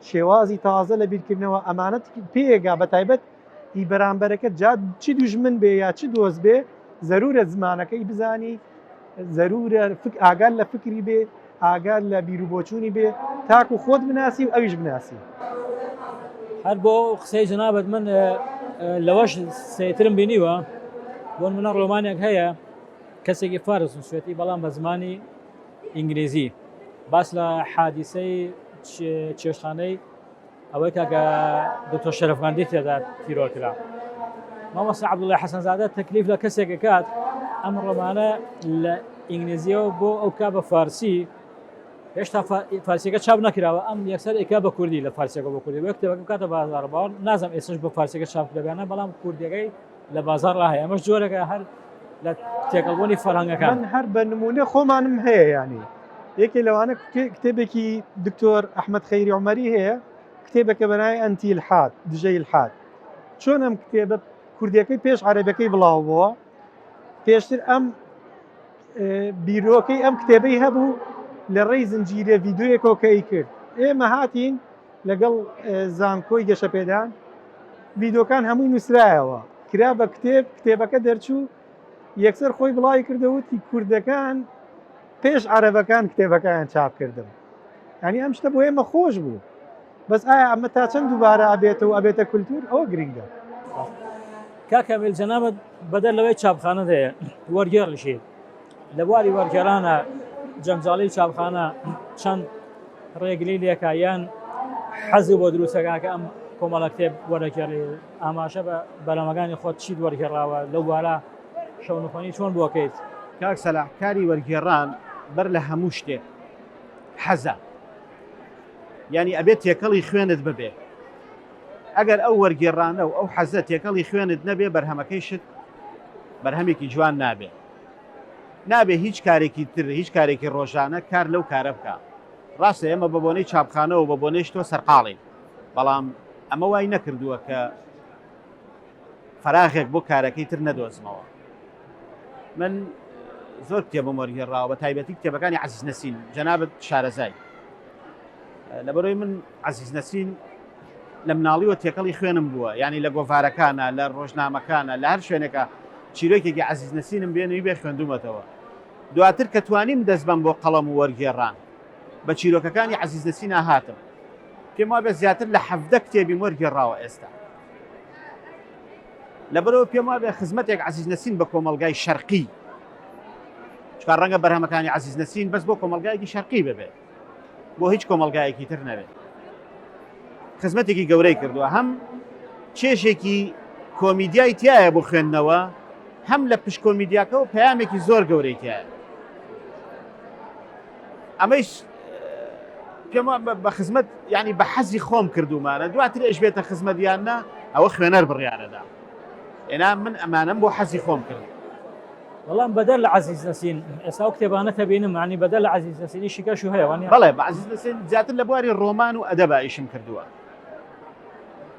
شێوازی تازە لە بیرکردنەوە ئەمانەت پێگا بە تایبەت هی بەرامبەرەکە جا چی دوژمن بێ یا چی دۆست بێ زەرورە زمانەکەی بزانی زەرورە ئاگال لە فکری بێ ئاگال لە بیرروبۆچوونی بێ تاکو خۆت بناسی و ئەویش بناسی هەر بۆ قسەی جنابەت من لەوەش سێترم بینیوە بۆ منە ڕۆمانێک هەیە کەسێکی فارس سوێتی بەڵام بە زمانی ئینگلیزی باس لە حادیسەی چێشتخانەی ئەوەی کاکە دکتۆر شەرەفغاندی تێدا تیرۆکرا مامۆستا عەبدوڵڵای حەسەنزادە تەکلیف لە کەسێک کات ئەم ڕۆمانە لە ئینگلیزیەوە بۆ ئەو کا بە فارسی هێشتا فارسیەکە چاپ نەکراوە ئەم یەکسەر ئێکا بە کوردی لە فارسیەکە بۆ کوردی وەک کتێبەکەم کاتە بازار باوەڕ نازانم ئێستش بە فارسیەکە چاپ کراوێنە بەڵام کوردیەکەی لە بازار هەیە ئەمەش جۆرێکە هەر لە تێکەڵبوونی فەرهەنگەکان من هەر بە نمونە خۆمانم هەیە ینی یەکێ لەوانە کتێبێکی دکتۆر ئەحمەد خەیری عومەری هەیە کتێبەکە بەناوی ئەنتی الحاد دژەی الحاد چۆن ئەم کتێبە کوردیەکەی پێش عەرەبیەکەی بڵاو بووە پێشتر ئەم بیرۆکەی ئەم کتێبەی هەبوو لە ڕێی زنجیرە ڤیدۆیەکەوە کەی کرد ئێمە هاتین لەگەڵ زانکۆی گەشەپێدان ڤیدۆکان هەمووی نووسرایەوە کرا بە کتێبەکە دەرچوو یەکسەر خۆی بڵاوی کردەوەتی کوردەکان پێش عەرەبەکان کتێبەکەیان چاپ کردم ینی ئەم شتە بۆ ئێمە خۆش بوو بەس ئایا ئەمە تا چەند دووبارە ئەبێتەوە ئەبێتە کولتور ئەوە گرنگە کاکەمیل جەنابەت بەدەر لەوەی چاپخانە هەیە وەرگێڕیشی لە بواری وەرگێڕانە جەنجاڵی چاپخانە چەند ڕێگری لێکە یان حەزی بۆ دروستەکە ئەم کۆمەڵە کتێب وەرەگێڕی ئاماشە بە بەرەمەکانی خۆت چیت وەرگێڕاوە لەو وارە شەونخۆنی چۆن بۆکەیت کاک سەلاح کاری وەرگێڕان بەر لە هەموو شتێک حەزە ینی ئەبێت تێکەڵی خوێنت ببێ ئەگەر ئەو وەرگێڕانە و ئەو حەزە تێکەڵی خوێنت نەبێ بەرهەمەکەی شت بەرهەمێکی جوان نابێ هیچ کارێکی تر هیچ کارێکی ڕۆژانە کار لەو کارە بکە ڕاستە ئێمە بە بۆنەی چاپخانەوە بە بۆنەی شتۆ سەرقاڵین بەڵام ئەمە وای نەکردووە کە فەراغێک بۆ کارەکەی تر نەدۆزمەوە من زۆر کتێبم وەرگێڕاوە بە تایبەتی کتێبەکانی عەزیز نەسین جەنابەت شارەزای لەبەرەوەی من عەزیز نەسین لە مناڵیوە تێکەڵی خوێنم بووە ینی لە گۆڤارەکانە لە ڕۆژنامەکانە لە هەر شوێنێکە چیرۆکێکی عەزیز نەسینم بێنەوەی بێ خوێندومەتەوە دواتر کە توانیم دەست بم بۆ قەڵەم و وەرگێڕان بە چیرۆکەکانی عەزیز نەسینە هاتم پێم وابێ زیاتر لە 17 کتێبی وەرگێڕاوە ئێستا لەبەرەوە پێم وابێ خزمەتێک عەزیز نەسین بە کۆمەڵگای شەرقی چکار ڕەنگە بەرهەمەکانی عەزیز نەسین بەس بۆ کۆمەڵگایەکی شەرقی ببێت بۆ هیچ کۆمەڵگایەکی تر نەبێت خزمەتێکی گەورەی کردووە هەم چێژێکی کۆمیدیای تایە بۆ خوێندنەوە هەم لە پشت کۆمیدیاکەەوە پەیامێکی زۆر گەورەی تایە ئەمەش پێم بە خزمەت ینی بە حەزی خۆم کردومانە دواتر ئەش بێتە خزمەتیاننا ئەوە خوێنەر بڕیانەدا ئێنا من ئەمانم بۆ حەزی خۆم کرد بەڵام بەدەر لە عەزیز نەسین ئێستا و کتێبانە کەبینم معنی بەدەر لە عەزیز نەسینی شیکەش و هەیە بەڵێ بە عەزیز نەسین زیاتر لە بواری ڕۆمان و ئەدەبە ئیشم کردووە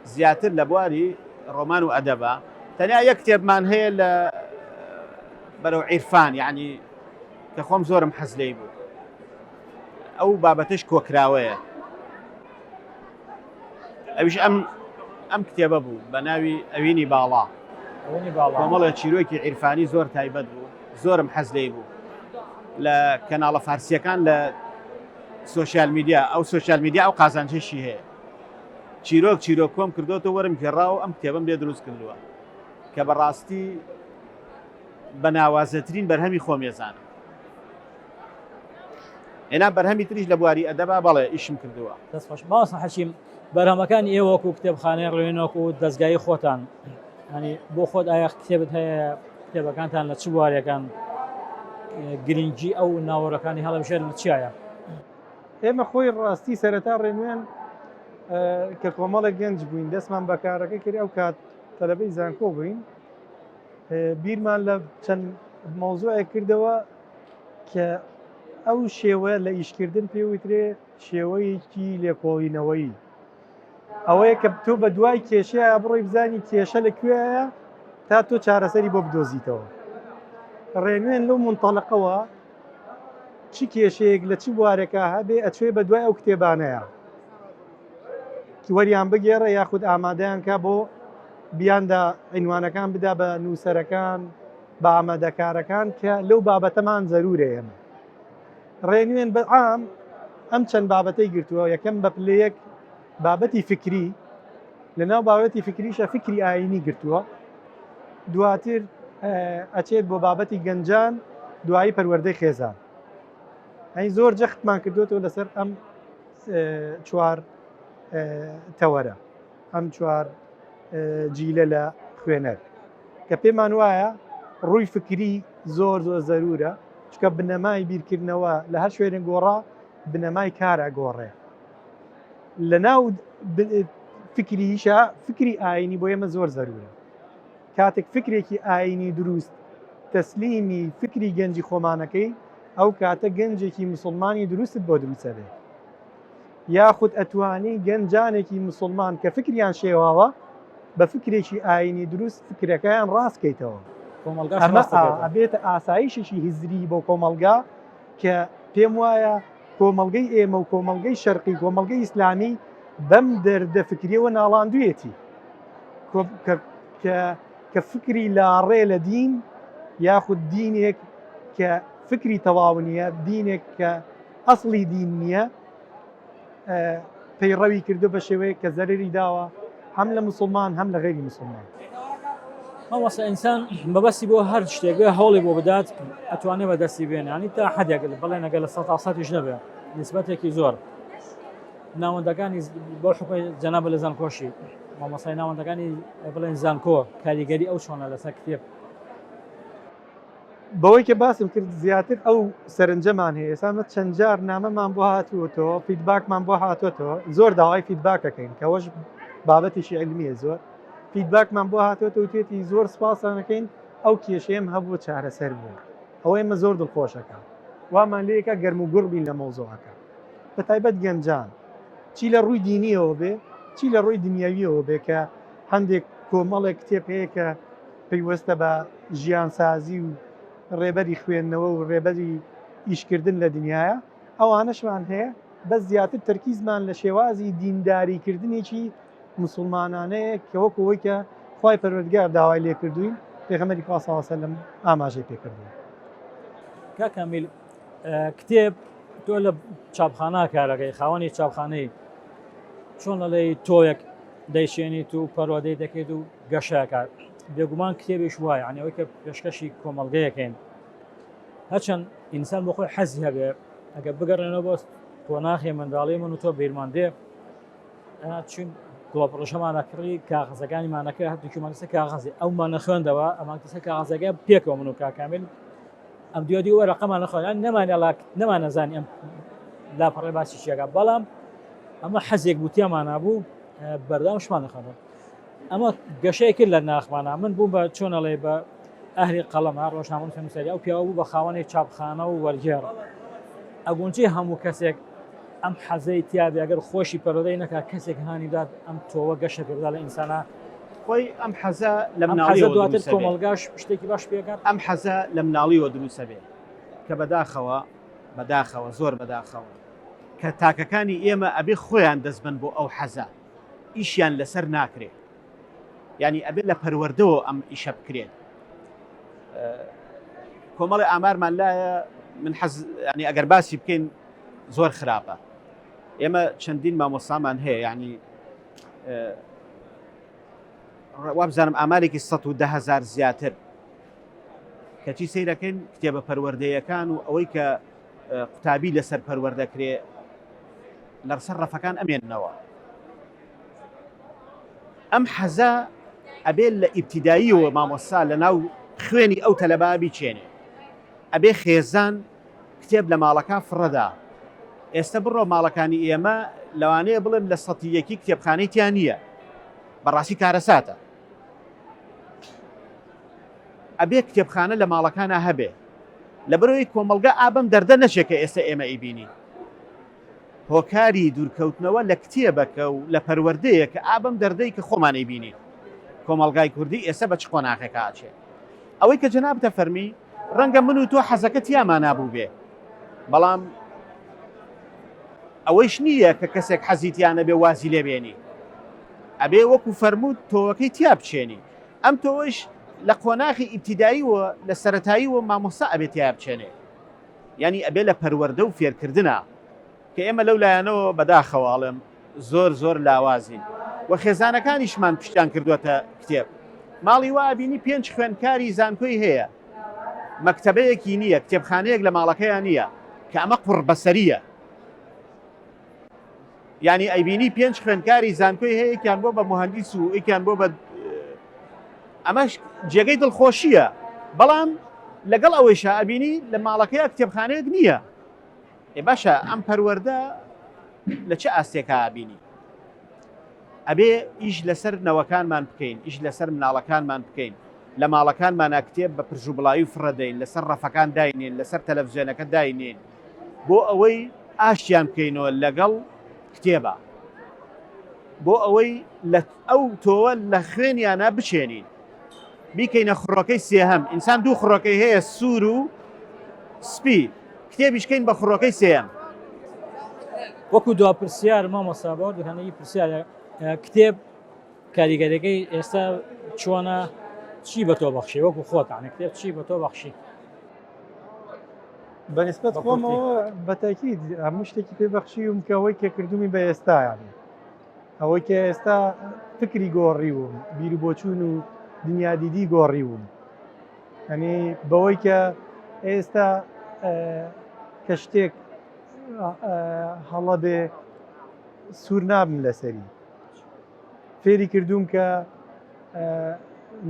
زیاتر لە بواری ڕۆمان و ئەدەبە تەنیا یەک کتێبمان هەیە لە بەرەو عیرفان یعنی کە خۆم زۆرم حەز لێی بوو ئەو بابەتش کۆکراوەیە ئەویش ئەم کتێبە بوو بە ناوی ئەوینی باڵا کۆمەڵە چیرۆکی عیرفانی زۆر تایبەت بوو زۆرم حەز لێی بوو لە کەناڵە فارسیەکان لە سۆشیال میدیا ئەو سۆشیال میدیا ئەو قازانجەشی هەیە چیرۆک کۆم کردوتە وەرم گێڕاو ئەم کتێبم لێ دروست کردووە کە بەڕاستی بە ناوازەترین بەرهەمی خۆمێزانم ئێنا بەرهەمی تریش لە بواری ئەدەبا بەڵێ ئیشم کردووە دەست خۆش باوەسە حەشیم بەرهەمەکانی ئێوەکو کتێبخانەی ڕوێنەوەک و دەستگای خۆتان ینی بۆ خۆت ئایا کتێبت هەیە کتێبەکانتان لە چ بوارێکان گرنگی ئەو ناوەڕەکانی هەڵەبژێر لە چیایە ئێمە خۆی ڕاستی سەرەتا ڕێنوێن کە کۆمەڵێک گەنج بووین دەستمان بەکارەکە کرد ئەو کات تەلەبەی زانکۆ بووین بیرمان لە چەند مەوزوعێک کردەوە کە ئەو شێوە لە ئیشکردن پێوترێ شێوەیەکی لێکۆڵینەوەی ئەوەیە کە تۆ بە دوای کێشەیە بڕۆی بزانی کێشە لەکوێیە تا تۆ چارەسەری بۆ بدۆزیتەوە ڕێنوێن لەو منتەڵقەوە چی کێشەیەک لە چی بوارێکە هەبێ ئەچێ بە دوای ئەو کتێبانەیە وەریان بگێڕە یاخود ئامادەیان کە بۆ بیاندا عنوانەکان بدا بە نووسەرەکان بە ئامادەکارەکان کە لەو بابەتەمان زەرورە ئێمە ڕێنوێن بەعام ئەم چەند بابەتەی گرتووە یەکەم بە پلەیەک بابەتی فکری لەناو بابەتی فکریشە فکری ئاینی گرتووە دواتر ئەچێت بۆ بابەتی گەنجان دوایی پەروەردەی خێزان ئەی زۆر جەختمان کردوێتەوە لەسەر ئەم چوار تەوەرە ئەم چوار جیلە لە خوێنەر کە پێمان وایە ڕووی فکری زۆر زۆر زەرورە چکە بنەمای بیرکردنەوە لە هەر شوێنێک گۆڕا بنەمای کارە گۆڕێ لە ناو فکریشە فکری ئاینی بۆ ئێمە زۆر زەرورە کاتێک فکرێکی ئاینی دروست تەسلیمی فکری گەنجی خۆمانەکەی ئەو کاتە گەنجێکی مسلمانی دروستت بۆ دروستە بێ یاخود ئەتوانی گەنجانێکی مسلمان کە فکریان شێواوە بە فکرێکی ئاینی دروست فکرەکەیان ڕاستکەیتەوە ئەمە ئەبێتە ئاسایشێکی هزری بۆ کۆمەلگا کە پێم وایە کۆمەلگەی ئێمە و کۆمەلگەی شەرقی کۆمەلگەی ئیسلامی بەم دەردە فکریەوە ناڵاندوێتی کە فکری لاڕێ لە دین یاخود دینێک کە فکری تەواو نییە دینێک کە ئەسڵی دین نییە پەیڕەوی کردو بە شێوەیە کە زەرری داوە هەم لە مسلمان هەم لە غێری مسلمان مامۆستا ئینسان بەبەستی بۆ هەر شتێک هەوڵی بۆ بدات ئەتوانێت بەدەستی بێنێ ینی تا حەدێک بەڵێن ئەگەر لە 100%ش نەبێ نسبەتێکی زۆر ناوەندەکانی بۆ حکومەتی جەناب لە زانکۆشی مامۆستای ناوەندەکانی بڵێن زانکۆ کاریگەری ئەو چۆنە لەسەر کتێب بەوەی کە باسم کرد زیاتر ئەو سەرنجەمان هەیە ئێستا چەند جار نامەمان بۆ هاتووەتەوە فیدباکمان بۆ هاتوێتەوە زۆر داوای فیدباکەکەین کەەوەش بابەتێکی علمیە زۆر فیدباکمان بۆ هاتوێتەوە توێتی زۆر سپاسانەکەین ئەو کێشەیەم هەبوو چارەسەر بوو ئەوە ئێمە زۆر دڵخۆشەکە وامان لەیەکە گەرم و گوڕبین لە مەوزوعەکە بە تایبەت گەنجان چی لە ڕووی دینیەوە بێ چی لە ڕووی دنیاویەوە بێ کە هەندێک کۆمەڵێک کتێب هەیە کە پەیوەستە بە ژیانسازی و ڕێبەری خوێندنەوە و ڕێبەری ئیشکردن لە دنیاە ئەوانەشمان هەیە بەس زیاتر تەرکیزمان لە شێوازی دینداریکردنێکی مسلمانانەیە کە وەکەوەی کە خوای پەروەردگار داوای لێ کردوین پێغەمبەری خوا صلی الله علیه و سلم ئاماژەی پێکردوین کاکەمیل کتێب تۆ لە چاپخانە کارەکەی خاوەنی چاپخانەی چۆن لەڵێ تۆیەک دەیشێنیت و پەرۆدەی دەکەیت و گەشەکات بێگومان کتێبیش وایە عنیەوەی کە پێشکەشی کۆمەڵگەیەکەین هەرچەند ئینسان بۆ خۆی حەزی هەبێ ئەگەر بگەڕێنەوە بۆ تۆ ناخێ منداڵی من و تۆ بیرمان دێ چون گڵۆپڕۆژەمانە کڕی کاغەزەکانیمانەکە هەر دوکیومانتە کاغەزی ئەومان نەخوێندەوە ئەمان کەسە کاغەزەکە پێکەوە من و کاکامل ئەم دیۆدی وەرەقەمان نەخوێنان نەمانەزانی ئەم لاپەڕێ باسی چیەکە بەڵام ئەمە حەزێک بوتیامان بوو بەردەوامشمان نەخوێنەوە ئەمە گەشەی کرد لە ناخمانە من بووم بە چۆنەڵێ بە ئەهلی قەڵەما ڕۆژنامە فەنووسەری ئەو پیاوە بوو بە خاوەنی چاپخانە و وەرگێڕ ئەگونجی هەموو کەسێک ئەم حەزەی تیابێ ئەگەر خۆشی پەرۆدەی نەکا کەسێک هانیداد ئەم تۆوە گەشە کرددا لە ئینسانە خۆی ئەم حەزە لە مناڵیەوە دواتر کۆمەڵگاش شتێکی باش پێکات ئەم حەزە لە مناڵیەوە دروستە بێ کە بەداخەوە زۆر بەداخەوە کە تاکەکانی ئێمە ئەبێ خۆیان دەستبن بۆ ئەو حەزە ئیشیان لەسەر ناکرێت ینی ئەبێت لە پەروەردەوە ئەم ئیشە بکرێن کۆمەڵی ئامارمان لایە من حەز ینی ئەگەر باسی بکەین زۆر خراپە ئێمە چەندین مامۆستامان هەیە ینی وابزانم ئامارێکی 110,000 زیاتر کەچی سەیرەکەین کتێبە پەروەردەیەکان و ئەوەی کە قوتابی لەسەر پەروەردەکرێ لەسەر ڕەفەکان ئەمێننەوە ئەم حەزە ئەبێت لە ئیبتیداییەوە مامۆستا لە ناو خوێنی ئەو تەلەبا بیچێنێ ئەبێ خێزان کتێب لە ماڵەکە فڕەدا ئێستا بڕۆ ماڵەکانی ئێمە لەوانەیە بڵێن لە 100% کتێبخانەی تیان نییە بەڕاستی کارەساتە ئەبێ کتێبخانە لە ماڵەکانە هەبێ لە بەرەوەی کۆمەڵگە ئابم دەردە نەچێکە ئێستا ئێمە ئیبینی هۆکاری دوورکەوتنەوە لە کتێبەکە و لە پەروەردەیە کە ئابم دەردەی کە خۆمان ئەیبینی کۆمەڵگای کوردی ئێستا بە چ قۆناغێکە ئاچێ ئەوەی کە جەناب دەفەرمی ڕەنگە من و تۆ حەزەکە تیامان نابوو بێ بەڵام ئەوەیش نییە کە کەسێک حەزیتیانە بێ وازی لێبێنی ئەبێ وەکو فەرمووت تۆوەکەی تیا بچێنی ئەم تۆش لە قۆناغی ئیبتیداییەوە لە سەرەتاییەوە مامۆستا ئەبێت تیا بچێنێ ینی ئەبێ لە پەروەردە و فێرکردنە کە ئێمە لەو لایەنەوە بەداخەواڵم زۆر لاوازین و خێزانەکانیشمان پشتیان کردووەتە کتێب ماڵی وابینی 5 خوێندکاری زانکۆی هەیە مەکتەبەیەکی نییە کتێبخانەیەک لە ماڵەکەیان نییە کە ئەمە قوڕ بەسەریە ینی ئەیبینی 5 خوێندکاری زانکۆی هەیە یەکیان بۆ بە مهندیس و یەکیان بۆ بە ئەمەش جێگەی دڵخۆشیە بەڵام لەگەڵ ئەوەی ئەبینی لە ماڵەکەی کتێبخانەیەک نییە باشە ئەم پەروەەردە لە چه ئاستێکە ئابینی ئەبێ ئیش لەسەر نەوەکانمان بکەین ئیش لەسەر مناڵەکانمان بکەین لە ماڵەکانمانە کتێب بە پرژوبڵایی و فڕەدەین لەسەر ڕەفەکان داینێن لەسەر تەلەڤیزیۆنەکە داینێن بۆ ئەوەی ئاشتیان بکەینەوە لەگەڵ کتێبە بۆ ئەوەی ئەو تۆوە لە خوێنیانە بچێنین بیکەینە خوڕەکەی سێهەم ئینسان دوو خوڕەکەی هەیە سوور و سپی کتێبیشکەین بە خوڕەکەی سێم وەکو دوا پرسیار مامۆستا باوەڕ دەکەنەوەی پرسیارە کتێب کاریگەریەکەی ئێستا چۆنە چی بە تۆ بەخشی وەکو خۆتانە کتێب چی بە تۆ بەخشی بەنسبەت خۆمەوە بەتاکید هەموو شتێکی پێبەخشیوم کە ئەوەی کە کردومی بە ئێستایانێ ئەوەی کە ئێستا فکری گۆڕیوم بیر و بۆچوون و دنیادیدی گۆڕیوم ئەنی بەوەی کە ئێستا کە شتێک هەڵە بێ سوور نابم لەسەری فێری کردوم کە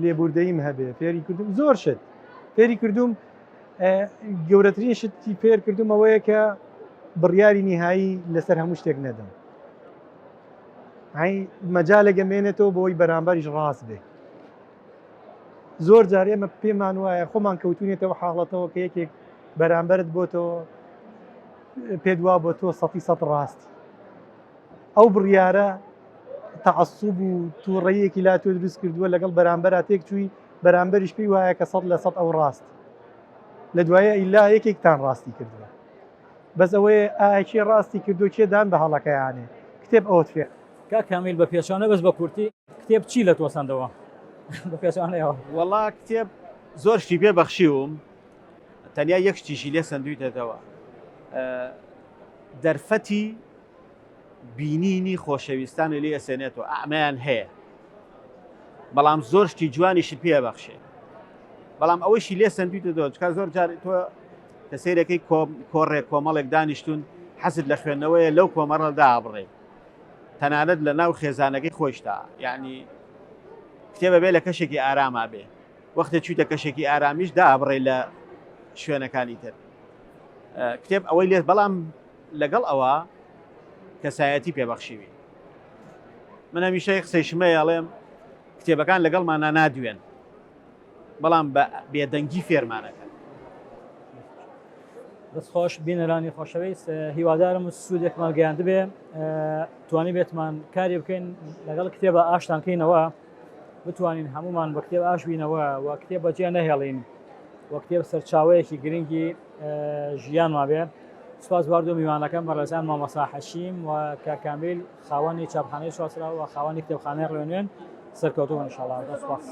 لێبوردەیم هەبێ فێری کردوم زۆر شت فێری کردوم گەورەترین شتی فێر کردوم ئەوەیە کە بڕیاری نهایی لەسەر هەموو شتێک نەدەم مەجالێک گەمێنێتەوە بۆی بەرامبەریش ڕاست بێ زۆر جار ئێمە پێمان وایە خۆمان کەوتونێتەوە حاڵەتەوە کە یەکێک بەرامبەرت بۆتەوە پێدوا بۆ تۆ 100% ڕاستی ئەو بڕیارە تەعەسوب و تووڕەیەکی لا تۆ دروست کردووە لەگەڵ بەرامبەرا تێک چووی بەرامبەریش پێی وایە کە 100% ئەو ڕاست لە دوایە ئیلا یەکێکتان ڕاستی کردووە بەس ئەوەیە ئاکی ڕاستی کردو چێدان بە هەڵەکەیانێ کتێب ئەوت فێ کا کامیل بە پێچانە بەس بە کورتی کتێب چی لە تۆسەندەوە بە پێچانەوە وەڵا کتێب زۆر شتی پێ بەخشیوم تەنیا یەک شتیشی لێ سندویتێتەوە دەرفەتی بینینی خۆشەویستانی لێ ئەسێنێتەوە ئەمەیان هەیە بەڵام زۆر شتی جوانیشی پێ بەخشێ بەڵام ئەوەیشی لێ سندویتێتەوە چکە زۆر جار تۆ کە سەیرەکەی کۆڕێک کۆمەڵێک دانیشتون حەزت لە خوێندنەوەیە لەو کۆمەڕەدا ئابڕێ تەنانەت لە ناو خێزانەکەی خۆشتا یعنی کتێبە بێ لە کەشێکی ئاراما بێ وەختە چوویتە کەشێکی ئارامیش دابڕێ لە شوێنەکانی تر کتێب ئەوەی لێت بەڵام لەگەڵ ئەوە کەسایەتی پێبەخشیوی من هەمیشەی قسەی شمەیە ئەڵێم کتێبەکان لەگەڵمانە نادوێن بەڵام بە بێدەنگی فێرمانەکەن دەستخۆش بینەرانی خۆشەویست هیوادارم سوودێکمان گەیاندە بێ توانی بێتمان کاری بکەین لەگەڵ کتێبە ئاشتانکەینەوە بتوانین هەمومان بە کتێب ئاش بینەوە و کتێب بەجێ نەهێڵین وە کتێب سەرچاوەیەکی گرنگی ژیانمان بێ سوپاس بەردوو میوانەکەم بەڕێزان مامۆستا حەشیم و کاکامیل خاوەنی چاپخانەی شواسرا و خاوەنی کتێبخانەی ڕێنوێن سەرکەوتووە ئینشاڵڵا دەسپاس